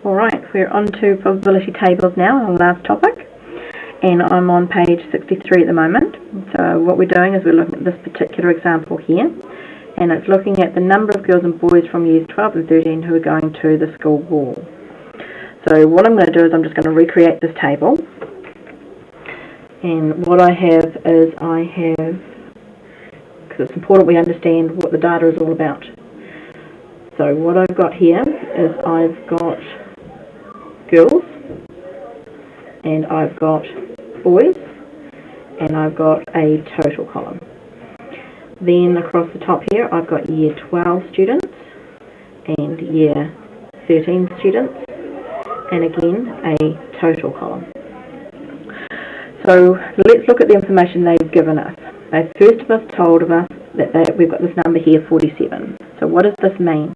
Alright, we're on to probability tables now, our last topic, and I'm on page 63 at the moment. So what we're doing is we're looking at this particular example here, and it's looking at the number of girls and boys from years 12 and 13 who are going to the school ball. So what I'm going to do is I'm just going to recreate this table, and what I have is because it's important we understand what the data is all about. So what I've got here is I've got girls, and I've got boys, and I've got a total column. Then across the top here I've got year 12 students and year 13 students, and again a total column. So let's look at the information they've given us. They first of all told us that we've got this number here, 47. So what does this mean?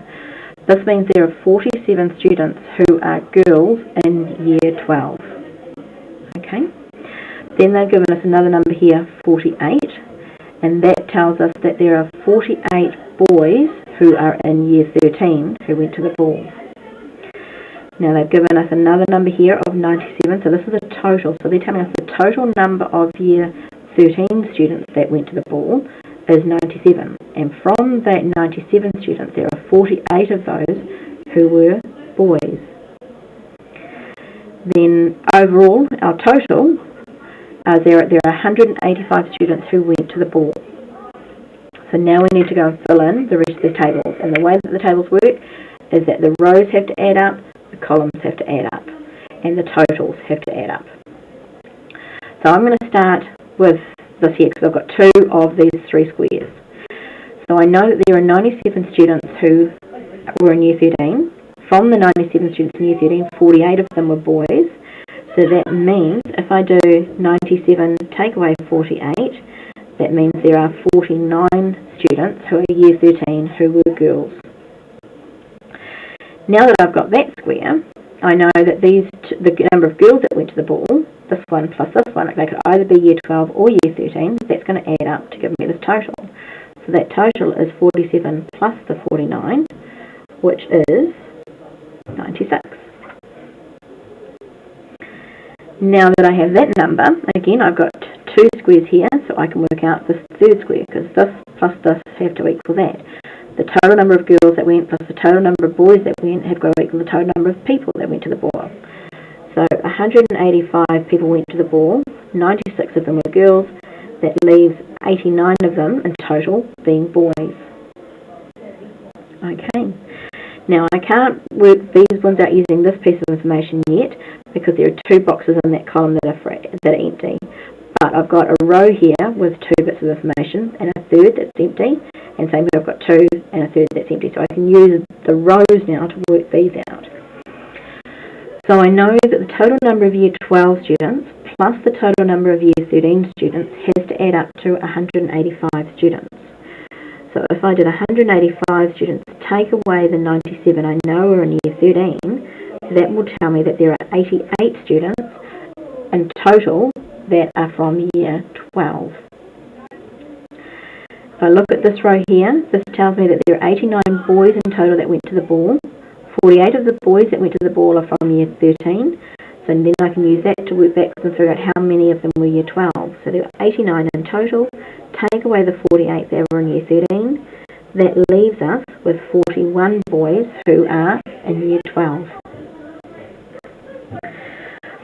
This means there are 47 students who are girls in year 12. Okay? Then they've given us another number here, 48, and that tells us that there are 48 boys who are in year 13 who went to the ball. Now they've given us another number here of 97, so this is a total. So they're telling us the total number of year 13 students that went to the ball is 97, and from that 97 students there are 48 of those who were boys. Then overall our total, there are 185 students who went to the ball. So now we need to go and fill in the rest of the tables, and the way that the tables work is that the rows have to add up, the columns have to add up, and the totals have to add up. So I'm going to start with this here because I've got two of these three squares. So I know that there are 97 students who were in year 13. From the 97 students in year 13, 48 of them were boys. So that means if I do 97 take away 48, that means there are 49 students who are year 13 who were girls. Now that I've got that square, I know that the number of girls that went to the ball, this one plus this one, they could either be year 12 or year 13. That's going to add up to give me this total. So that total is 47 plus the 49, which is 96. Now that I have that number, again I've got two squares here, so I can work out this third square, because this plus this have to equal that. The total number of girls that went plus the total number of boys that went have got to equal the total number of people that went to the ball. So 185 people went to the ball, 96 of them were girls, that leaves 89 of them in total being boys. Okay, now I can't work these ones out using this piece of information yet because there are two boxes in that column that are empty. But I've got a row here with two bits of information and a third that's empty, and same here I've got two and a third that's empty. So I can use the rows now to work these out. So I know that the total number of year 12 students plus the total number of year 13 students has to add up to 185 students. So if I did 185 students take away the 97 I know are in year 13, that will tell me that there are 88 students in total that are from year 12. If I look at this row here, this tells me that there are 89 boys in total that went to the ball. 48 of the boys that went to the ball are from year 13. So then I can use that to work backwards and figure out how many of them were year 12. So there are 89 in total. Take away the 48 that were in year 13. That leaves us with 41 boys who are in year 12.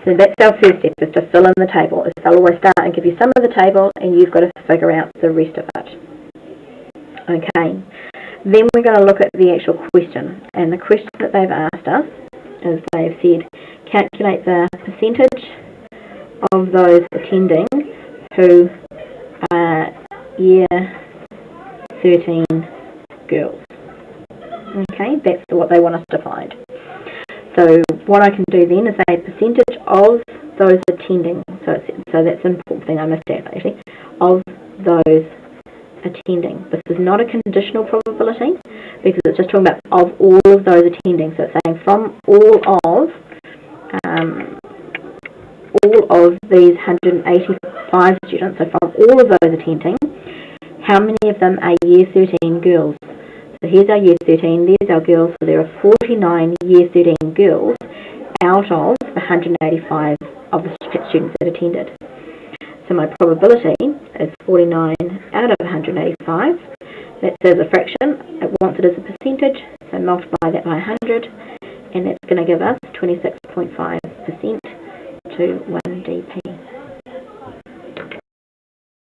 So that's our first step, is to fill in the table. They'll always start and give you some of the table, and you've got to figure out the rest of it. Okay, then we're going to look at the actual question. And the question that they've asked us is they've said, calculate the percentage of those attending who are year 13 girls. Okay, that's what they want us to find. So what I can do then is say percentage of those attending. So that's an important thing I missed out actually. Of those attending. This is not a conditional probability because it's just talking about of all of those attending. So it's saying from all of these 185 students, so from all of those attending, how many of them are year 13 girls? So here's our year 13, there's our girls, so there are 49 year 13 girls out of the 185 of the students that attended. So my probability is 49 out of 185. That's as a fraction. It wants it as a percentage, so multiply that by 100, and that's going to give us 26.5% to 1 dp.